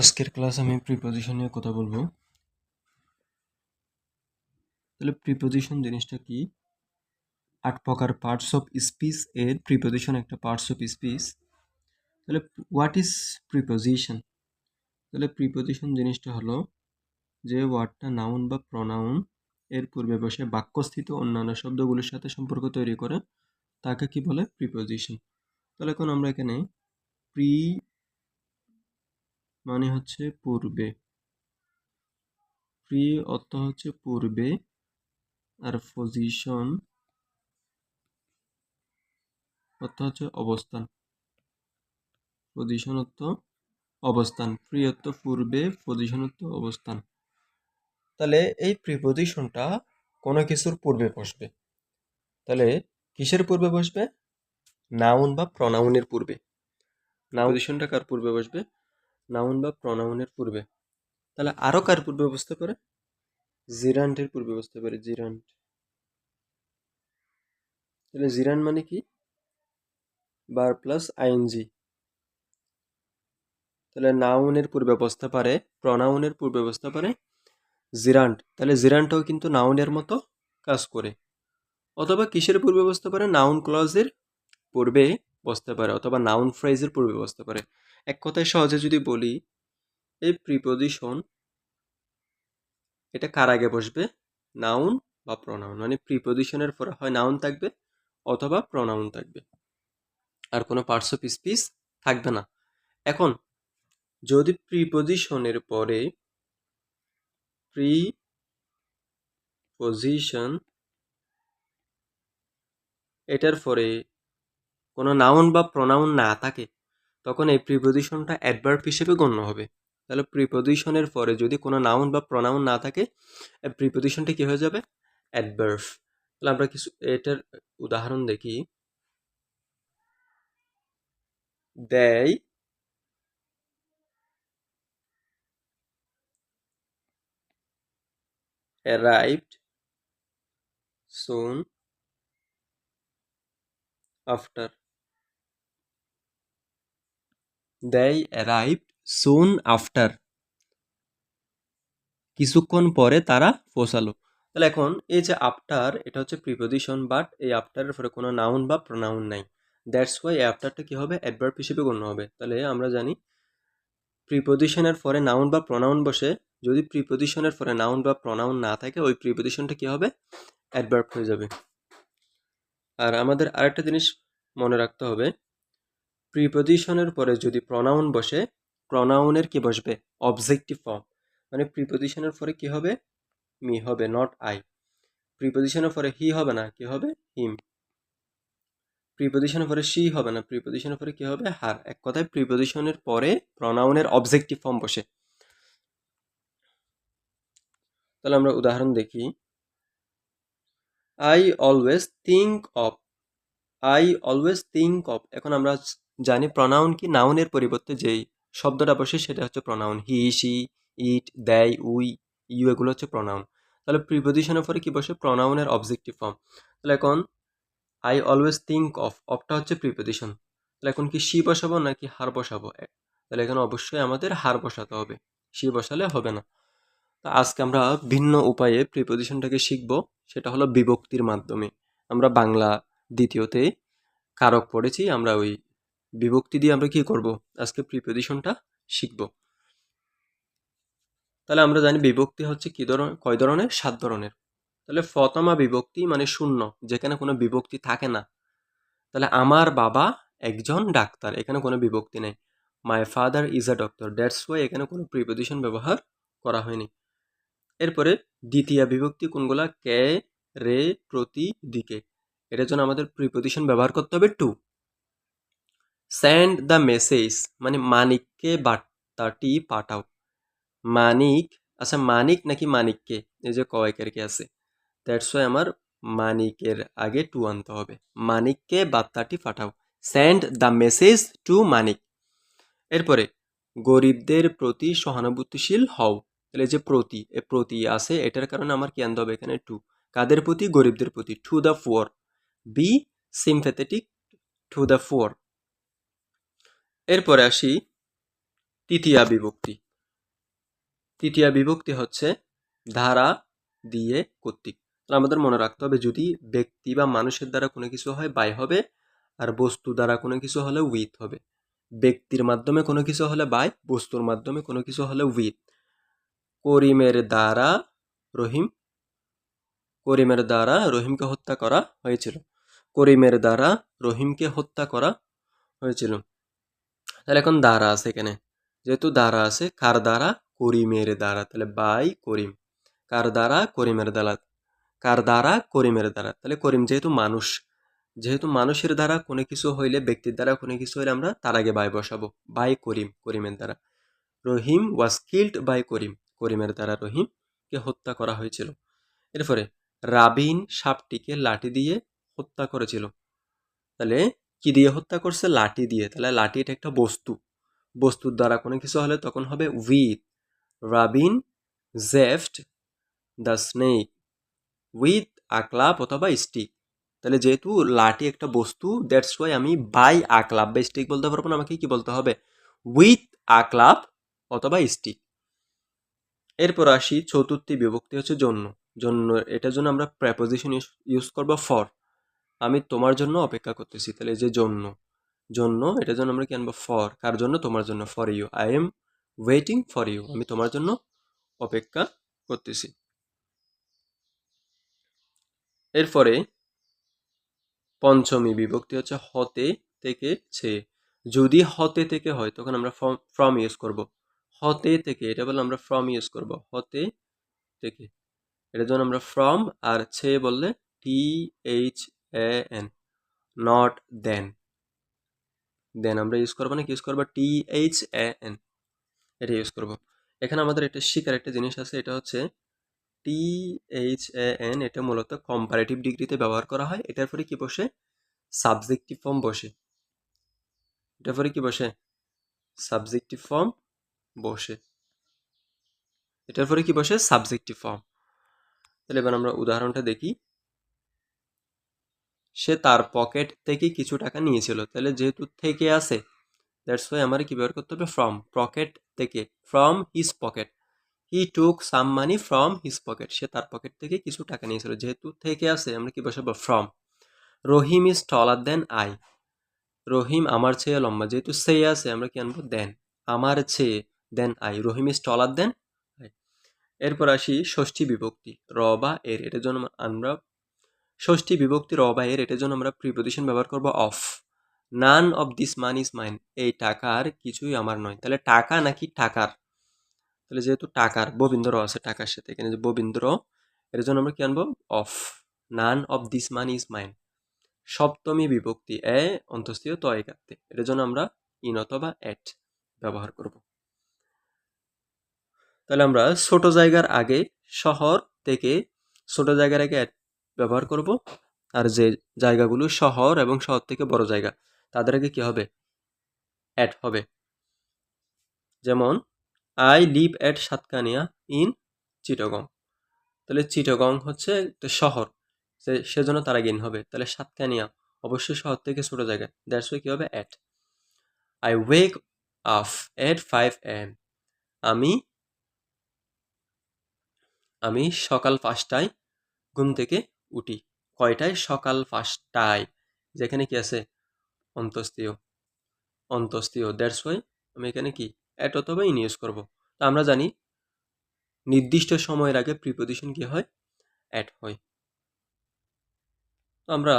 আজকের ক্লাস আমি প্রিপোজিশন নিয়ে কথা বলবো। তাহলে প্রিপোজিশন জিনিসটা কি? 8 প্রকার পার্টস অফ স্পিচ এর প্রিপোজিশন একটা পার্টস অফ স্পিচ। তাহলে হোয়াট ইজ প্রিপোজিশন? তাহলে প্রিপোজিশন জিনিসটা হলো যে ওয়ার্ডটা নাউন বা প্রনাউন এর পূর্বে বসে বাক্যস্থিত অন্যান্য শব্দগুলির সাথে সম্পর্ক তৈরি করে তাকে কি বলে? প্রিপোজিশন। তাহলে এখন আমরা এখানে প্রি মানে হচ্ছে পূর্বে, প্রি অর্থ হচ্ছে পূর্বে, আর পজিশন অর্থ হচ্ছে অবস্থান। পজিশন অর্থ অবস্থান, প্রি অর্থ পূর্বে, পজিশন অর্থ অবস্থান। তাহলে এই প্রিপোজিশনটা কোনো কিছুর পূর্বে বসবে। তাহলে কিসের পূর্বে বসবে? নাউন বা প্রনাউনের পূর্বে। প্রিপোজিশনটা কার পূর্বে বসবে? নাউন বা প্রনাউনের পূর্বে। তাহলে আরো কার পূর্বে বসতে পারে? জিরান্ডের পূর্বে বসতে পারে, জিরান্ড। তাহলে জিরান্ড মানে কি? বার প্লাস আইএনজি। তাহলে নাউনের পূর্বে বসতে পারে, প্রনাউনের পূর্বে বসতে পারে জিরান্ড। তাহলে জিরান্ডটাও কিন্তু নাউনের মতো কাজ করে। অথবা কিসের পূর্বে বসতে পারে? নাউন ক্লজের পূর্বে বসতে পারে, অথবা নাউন ফ্রেজের পূর্বে বসতে পারে। এক কথায় সহজে যদি বলি, এই প্রিপোজিশন এটা কার আগে বসবে? নাউন বা প্রনাউন। মানে প্রিপোজিশনের পরে হয় নাউন থাকবে অথবা প্রনাউন থাকবে, আর কোনো পার্টস অফ স্পিচ থাকবে না। এখন যদি প্রিপোজিশনের পরে প্রিপোজিশন এটার পরে কোনো নাউন বা প্রনাউন না থাকে, তখন এই প্রিপোজিশনটা অ্যাডভার্ব হিসেবে গণ্য হবে। তাহলে প্রিপোজিশনের পরে যদি কোনো নাউন বা প্রনাউন না থাকে, প্রিপোজিশনটা কি হয়ে যাবে? অ্যাডভার্ব। তাহলে আমরা কিছু এটার উদাহরণ দেখি। দেই arrived soon after. They arrived soon after. কিছুক্ষণ পরে তারা পৌঁছালো। তাহলে এখন এই যে আফটার, এটা হচ্ছে প্রিপোজিশন, বাট এই আফটারের পরে কোনো নাউন বা প্রনাউন নাই। দ্যাটস ওয়াই এই আফটারটা কি হবে? অ্যাডভার্ব হিসেবে গণ্য হবে। তাহলে আমরা জানি প্রিপোজিশনের পরে নাউন বা প্রনাউন বসে, যদি প্রিপোজিশনের পরে নাউন বা প্রনাউন না থাকে, ওই প্রিপোজিশনটা কি হবে? অ্যাডভার্ব হয়ে যাবে। আর আমাদের আরেকটা জিনিস মনে রাখতে হবে, প্রিপোজিশনের পরে যদি প্রনাউন বসে, প্রনাউনের কি বসবে? Objective form. মানে প্রিপোজিশনের পরে কি হবে? মি হবে, নট আই। প্রিপোজিশনের পরে হি হবে না, কি হবে? হিম। প্রিপোজিশনের পরে শি হবে না, প্রিপোজিশনের পরে কি হবে? হার। এক কথায় প্রিপোজিশনের পরে প্রনাউনের অবজেক্টিভ ফর্ম বসে। তাহলে আমরা উদাহরণ দেখি। I always think of. I always think of. এখন আমরা জানি প্রনাউন কি? নাউনের পরিবর্তে যেই শব্দটা বসে সেটা হচ্ছে প্রনাউন। হি, শি, ইট, দেয়, উই, ইউ, এগুলো হচ্ছে প্রনাউন। তাহলে প্রিপোজিশনের পরে কি বসে? প্রনাউনের অবজেক্টিভ ফর্ম। তাহলে এখন আই অলওয়েজ থিঙ্ক অফ, অফটা হচ্ছে প্রিপোজিশন। তাহলে এখন কি শি বসাবো নাকি হার বসাবো? তাহলে এখানে অবশ্যই আমাদের হার বসাতে হবে, শি বসালে হবে না। তা আজকে আমরা ভিন্ন উপায়ে প্রিপোজিশনটাকে শিখব, সেটা হলো বিভক্তির মাধ্যমে। আমরা বাংলা দ্বিতীয়তে কারক পড়েছি, আমরা ওই বিভক্তি দিয়ে আমরা কি করব? আজকে প্রিপোজিশনটা শিখব। তাহলে আমরা জানি বিভক্তি হচ্ছে কি কয় ধরনের? 7 ধরনের। তাহলে প্রথমা বিভক্তি মানে শূন্য, যেখানে কোনো বিভক্তি থাকে না। তাহলে আমার বাবা একজন ডাক্তার, এখানে কোনো বিভক্তি নেই। My father is a doctor, that's why এখানে কোনো প্রিপোজিশন ব্যবহার করা হয়নি। এরপরে দ্বিতীয় বিভক্তি কোনগুলা? কে, রে, প্রতি, দিকে। এটার জন্য আমাদের প্রিপোজিশন ব্যবহার করতে হবে টু। সেন্ড দ্য মেসেজ মানে মানিককে বার্তাটি পাঠাও। মানিক, আচ্ছা মানিক নাকি মানিককে? এই যে কয়েকেরকে আছে, দ্যাটস ওয়াই আমার মানিকের আগে টু আনতে হবে। মানিককে বার্তাটি পাঠাও, সেন্ড দ্য মেসেজ টু মানিক। এরপরে গরিবদের প্রতি সহানুভূতিশীল হও। তাহলে যে প্রতি, এ প্রতি আছে, এটার কারণে আমার কি আনতে হবে এখানে? টু। কাদের প্রতি? গরিবদের প্রতি। To the poor, be sympathetic to the poor. এরপরে আসি তৃতীয়া বিভক্তি। তৃতীয় বিভক্তি হচ্ছে দ্বারা, দিয়ে, কর্তৃক। তাহলে আমাদের মনে রাখতে হবে, যদি ব্যক্তি বা মানুষের দ্বারা কোনো কিছু হয় বাই হবে, আর বস্তু দ্বারা কোনো কিছু হলে উইথ হবে। ব্যক্তির মাধ্যমে কোনো কিছু হলে বাই, বস্তুর মাধ্যমে কোনো কিছু হলে উইথ। করিমের দ্বারা রহিম, করিমের দ্বারা রহিমকে হত্যা করা হয়েছিল। করিমের দ্বারা রহিমকে হত্যা করা হয়েছিল। তাহলে এখন দ্বারা আছে এখানে, যেহেতু দ্বারা আছে, কার দ্বারা? করিমের দ্বারা, তাহলে বাই করিম। কার দ্বারা? করিমের দ্বারা। কার দ্বারা? করিমের দ্বারা। তাহলে করিম যেহেতু মানুষ, যেহেতু মানুষের দ্বারা কোনো কিছু হইলে, ব্যক্তির দ্বারা কোনো কিছু হইলে আমরা তার আগে বাই বসাবো, বাই করিম, করিমের দ্বারা। রহিম ওয়াজ কিল্ড বাই করিম, করিমের দ্বারা রহিমকে হত্যা করা হয়েছিল। এরপরে রাবিন সাপটিকে লাঠি দিয়ে হত্যা করেছিল। তাহলে কি দিয়ে হত্যা করছে? লাঠি দিয়ে। তাহলে লাঠি এটা একটা বস্তু, বস্তুর দ্বারা কোনো কিছু হলে তখন হবে উইথ। রাবিন জেফট the snake with a club অথবা স্টিক। তাহলে যেহেতু লাঠি একটা বস্তু, দ্যাটস ওয়াই আমি বাই আ ক্লাব বা স্টিক বলতে পারবো না, আমাকে কি বলতে হবে? উইথ আ ক্লাব অথবা স্টিক। এরপর আসি চতুর্থী বিভক্তি হচ্ছে জন্য। জন্য, এটার জন্য আমরা প্রেপোজিশন ইউজ করবো ফর। আমি তোমার জন্য অপেক্ষা করতেছি, তাহলে এই যে জন্য, জন্য এটার জন্য আমরা কি আনবো? ফর। কার জন্য? তোমার জন্য। For you, I am waiting for you, আমি তোমার জন্য অপেক্ষা করতেছি। এরপরে পঞ্চমী বিভক্তি হচ্ছে হতে, থেকে, ছে। যদি হতে থেকে হয় তখন আমরা ফ্রম ইউজ করব। হতে থেকে, এটা বললে আমরা ফ্রম ইউজ করব, হতে থেকে। এটার জন্য আমরা ফ্রম, আর ছে বললে THAN, নট দেন। দেন আমরা ইউজ করবো না, কি ইউজ করবো? THAN, এটা ইউজ করব। এখানে আমাদের এটা শিকার একটা জিনিস আছে, এটা হচ্ছে THAN, এটা মূলত কম্পারেটিভ ডিগ্রিতে ব্যবহার করা হয়। এটার পরে কি বসে? সাবজেক্টিভ ফর্ম বসে। এটার পরে কি বসে? সাবজেক্টিভ ফর্ম বসে। এটার পরে কি বসে? Subjective form. তাহলে এবার আমরা উদাহরণটা দেখি। সে তার পকেট থেকে কিছু টাকা নিয়েছিল। তাহলে যেহেতু থেকে আছে, দ্যাটস ওয়াই আমার কি ব্যবহার করতে হবে? ফ্রম। পকেট থেকে, from his pocket. He took some money from his pocket. সে তার পকেট থেকে কিছু টাকা নিয়েছিল। যেহেতু থেকে আছে, আমরা কি বসাবো? From. Rahim is taller than I. Rahim আমার চেয়ে লম্বা। যেহেতু সে আছে, আমরা কি আনবো? দেন। আমার চেয়ে, than I. Rahim is taller than I. এরপর আসি ষষ্ঠী বিভক্তি র বা এর। এটার জন্য আমরা ষষ্ঠী বিভক্তি র বা এর, এটার জন্য আমরা প্রিপোজিশন ব্যবহার করব of. None of this money is mine. এই টাকার কিছুই আমার নয়। তাহলে টাকা নাকি টাকার? তাহলে যেহেতু টাকার, ববিন্দ্র আছে টাকার সাথে, এখানে যে ববিন্দ্র, এর জন্য আমরা কি আনবো? Of. None of this money is mine. সপ্তমী বিভক্তি এ অন্তস্থীয় ত একাত্তে, এটার জন্য আমরা ইন অথবা এট ব্যবহার করব। তাহলে আমরা ছোট জায়গার আগে শহর থেকে, ছোট জায়গার আগে at ব্যবহার করব। আর যে জায়গাগুলো শহর এবং শহর থেকে বড় জায়গা, তাদের আগে কি হবে? অ্যাট হবে। যেমন I live at Satkania in Chittagong. তাহলে চিটাগং হচ্ছে একটা শহর, সেজন্য তার আগে ইন হবে। তাহলে সাতকানিয়া অবশ্যই শহর থেকে ছোট জায়গা, দ্যাটস ওয়াই কি হবে? At. I wake up at 5 AM। আমি আমি সকাল 5টায় ঘুম থেকে উঠি। কয়টায়? সকাল 5টায়। যেখানে কি আছে? অন্তস্তীয়, অন্তস্তীয়, দ্যাটস ওয়াই আমি এখানে কি? অ্যাট অথবা ইন ইউজ করবো। তো আমরা জানি নির্দিষ্ট সময়ের আগে প্রিপোজিশন কি হয়? অ্যাট হয়। তো আমরা